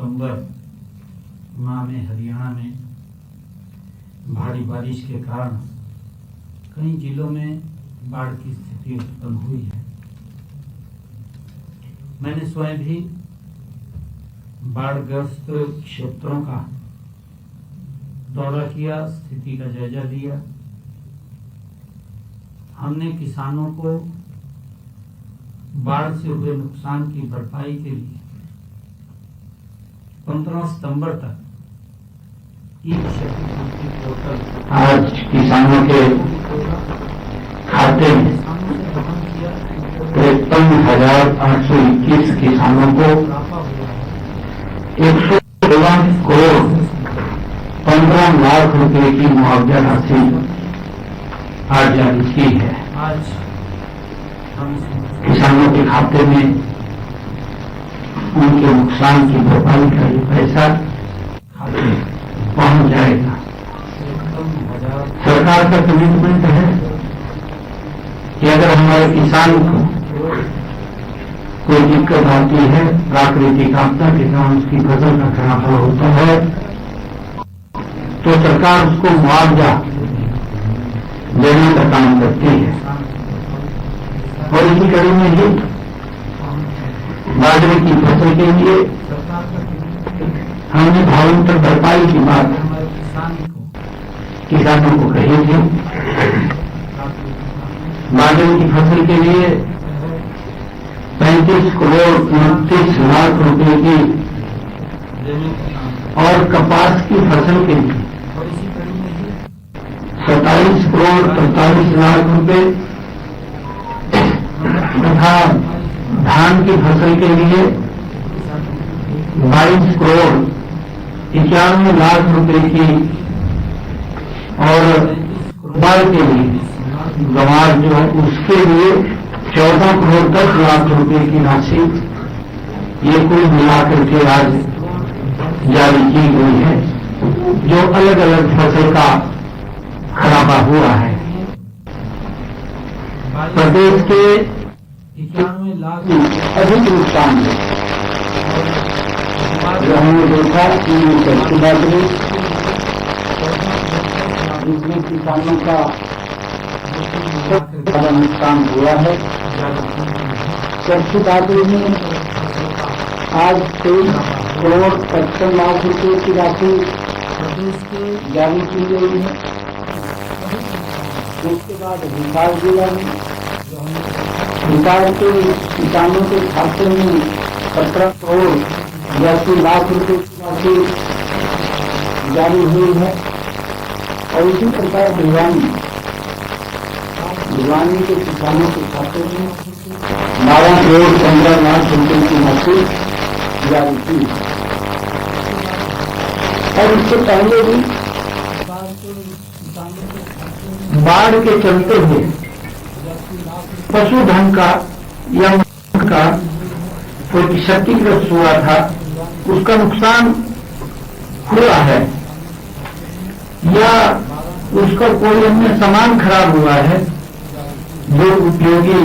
सितंबर माह में हरियाणा में भारी बारिश के कारण कई जिलों में बाढ़ की स्थिति उत्पन्न हुई है। मैंने स्वयं भी बाढ़ग्रस्त क्षेत्रों का दौरा किया, स्थिति का जायजा लिया। हमने किसानों को बाढ़ से हुए नुकसान की भरपाई के लिए 15 सितंबर तक ई क्षतिपूर्ति पोर्टल आज किसानों के खाते में 53,821 किसानों को 116 करोड़ 15 लाख रुपए की मुआवजा राशि आज जारी की है। आज किसानों के खाते में उनके नुकसान की भरपाई का ये पैसा पहुंच जाएगा। सरकार का कमिटमेंट है कि अगर हमारे किसान को कोई दिक्कत आती है, प्राकृतिक आपदा के कारण उसकी फसल का खराब होता है, तो सरकार उसको मुआवजा देने का काम करती है। और इसी कड़ी में ही बाजरे की फसल के लिए हमने भावांतर भरपाई की बात किसानों को कही थी। बाजरे की फसल के लिए 35 करोड़ 29 लाख रुपए की और कपास की फसल के लिए 27 करोड़ 43 लाख रुपए तथा धान की फसल के लिए 22 करोड़ 91 लाख रुपए की और बाढ़ के लिए गंवार जो है उसके लिए 14 करोड़ 10 लाख रुपए की राशि ये कुल मिलाकर के आज जारी की गई है, जो अलग अलग फसल का खराबा हुआ है। प्रदेश के 91 लाख अधिक नुकसान है जो हमने देखा कि बाजरे जिसमें किसानों का बड़ा नुकसान हुआ है। सरसों बाजरे में आज 23 करोड़ 55 लाख रुपए की राशि जारी की गई है। उसके बाद हिसार जिला में हिसार के किसानों के खाते में 17 करोड़ 82 लाख रुपए की राशि जारी हुई है। और इसी प्रकार भिवानी के किसानों के खाते में 12 करोड़ 15 लाख रुपए की राशि जारी की। और इससे पहले भी बाढ़ के चलते हुए पशुधन का या का कोई क्षतिग्रस्त हुआ था, उसका नुकसान हुआ है या उसका कोई अन्य सामान खराब हुआ है, जो उपयोगी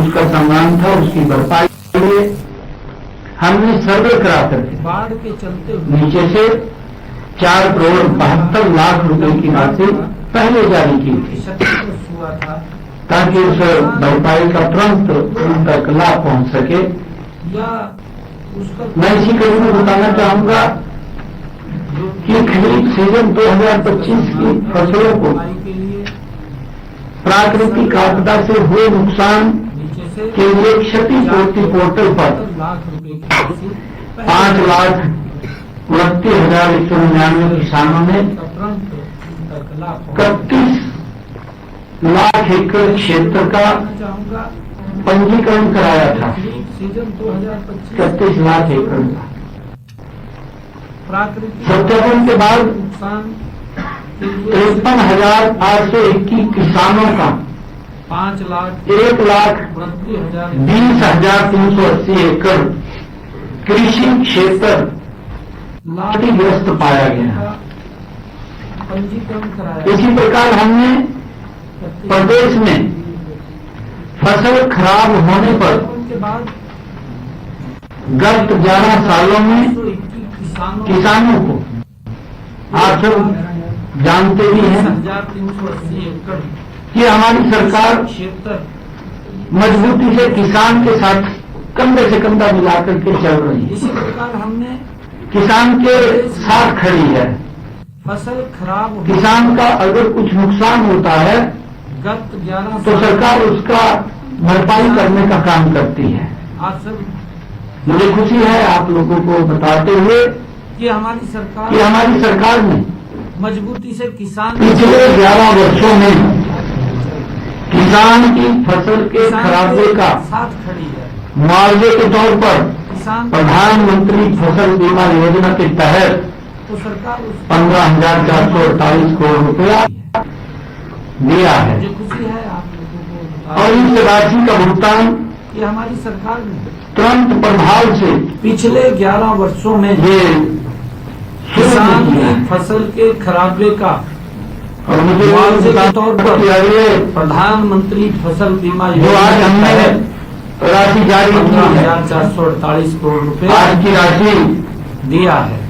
उसका सामान था, उसकी भरपाई के लिए हमने सर्वे करा करके बाढ़ के चलते हुए नीचे से 4 करोड़ 72 लाख रुपए की राशि पहले जारी की थी, क्षतिग्रस्त हुआ था, ताकि उस भरपाई का तुरंत उन तक लाभ पहुंच सके। या उसका मैं इसी कड़ी में बताना चाहूंगा कि खरीफ सीजन 2025 की फसलों को के लिए प्राकृतिक आपदा से हुए नुकसान नीचे से के लिए क्षतिपूर्ति पोर्टल पर 70 लाख रुपए की राशि 5,29,199 किसानों ने तुरंत तक लाभ 31 लाख एकड़ क्षेत्र का चाहूंगा। पंजीकरण कराया था। सीजन 2025 31 लाख एकड़ का प्राकृतिक सत्यापन के बाद नुकसान के लिए 53,821 किसानों का 1,20,380 एकड़ कृषि क्षेत्र क्षतिग्रस्त पाया गया। पंजीकरण कराया। इसी प्रकार हमने प्रदेश में फसल खराब होने पर के बाद गत 11 सालों में किसानों को आप सब जानते भी हैं 380 एकड़ कि हमारी सरकार क्षेत्र मजबूती से किसान के साथ कंधे से कंधा मिलाकर के चल रही है। इसी प्रकार हमने किसान के साथ खड़ी है। फसल खराब किसान का अगर कुछ नुकसान होता है गत 11 तो सरकार उसका भरपाई करने का काम करती है। आप सब मुझे खुशी है आप लोगों को बताते हुए कि हमारी सरकार ने मजबूती से किसान पिछले 11 वर्षों में किसान की फसल के खराबे का साथ खड़ी है। मुआवजे के तौर पर किसान प्रधानमंत्री फसल बीमा योजना के तहत तो सरकार 15,448 करोड़ रुपया दिया है मुझे खुशी है आप लोगों को और इस राशि का भुगतान कि हमारी सरकार ने तुरंत प्रभाव से पिछले 11 वर्षों में ये किसान शुरू किया की फसल के खराबे का और मुझे मुआवजे के तौर पर ये प्रधानमंत्री फसल बीमा जो आज योजना हमने के तहत राशि जारी की है 15,448 करोड़ रुपए आज की राशि दिया है।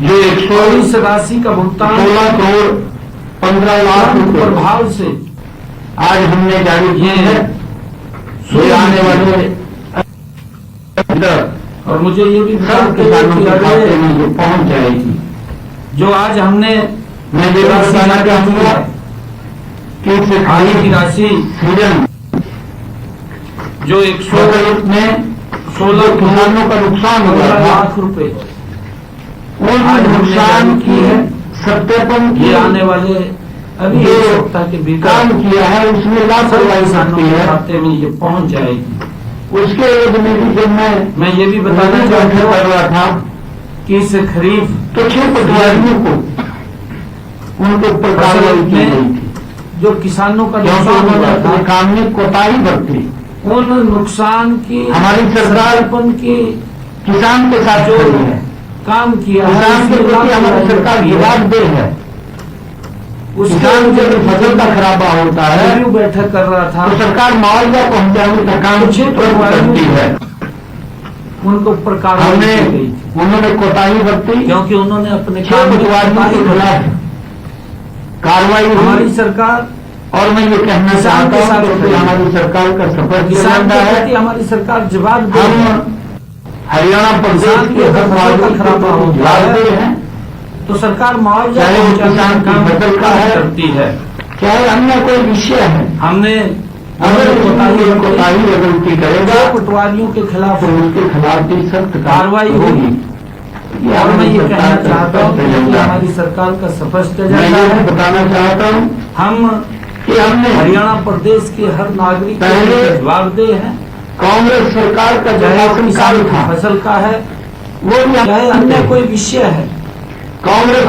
जो और इस राशि का भुगतान 16 करोड़ 15 लाख तुरंत रुपए प्रभाव से आज हमने जारी किए हैं। ये आने वाले और मुझे ये भी सब किसानों के खाते में जो पहुंच जाएगी। जो आज हमने मैं ये बात बताना चाहूंगा कि इससे आगे की राशि सीजन जो 116 में 16 किसानों का नुकसान हुआ था लाख रुपए उन आज हमने नुकसान जारी की की है। सत्यापन ये की आने वाले अभी जो एक सप्ताह के भीतर काम किया है उसमें लाभ सब करवाई किसानों सकती के है। खाते में ये पहुंच जाएगी। उसके एवज में भी जब मैं ये भी बताना बैठक चाहता कर हूँ रहा था कि इस खरीफ तो 6 पटवारियों को उनके ऊपर कार्रवाई की गई थी जो किसानों का क्योंकि नुकसान उन्होंने हुआ अपने था काम में कोताही बरती। उन नुकसान की हमारी सरकार सत्यापन की किसान के साथ जो खड़ी है। काम किया है, किसान के उसकी प्रति हमारी सरकार जवाबदेह है। किसान उसके जब फसल का खराबा होता है रिव्यू बैठक कर रहा था तो सरकार मुआवजा पहुंचाने का काम कुछ ही तुरंत करती है। उनके ऊपर कार्रवाई हमने की गई थी उन्होंने कोताही बरती क्योंकि उन्होंने अपने 6 काम में पटवारियों के खिलाफ कार्रवाई हमारी हुई सरकार और मैं ये कहना किसान के चाहता साथ हूं कि खड़ी है। हमारी सरकार का सफल किसान एजेंडा के प्रति है। हमारी सरकार जवाबदेह हम है। हरियाणा प्रदेश किसान के के हर फसल का नागरिक खराबा को हो जवाबदेह हैं, तो सरकार मुआवजा चाहे वो पहुंचाने का किसान की काम फसल का है, करती है। चाहे अन्य कोई विषय है। हमने अगर कोई कोताही गलती करेगा जो पटवारियों के खिलाफ तो उसके खिलाफ भी सख्त कार्रवाई होगी। ये और मैं हमारी ये कहना सरकार का चाहता हूँ स्पष्ट कि एजेंडा है। हमारी सरकार का स्पष्ट मैं एजेंडा ये है। बताना चाहता हूँ हम कि हमने हरियाणा प्रदेश के हर नागरिक के पहले लिए जवाबदेह हैं। कांग्रेस सरकार का जो चाहे वो शासनकाल किसान की था फसल का है वो भी चाहे अन्य कोई विषय है। कांग्रेस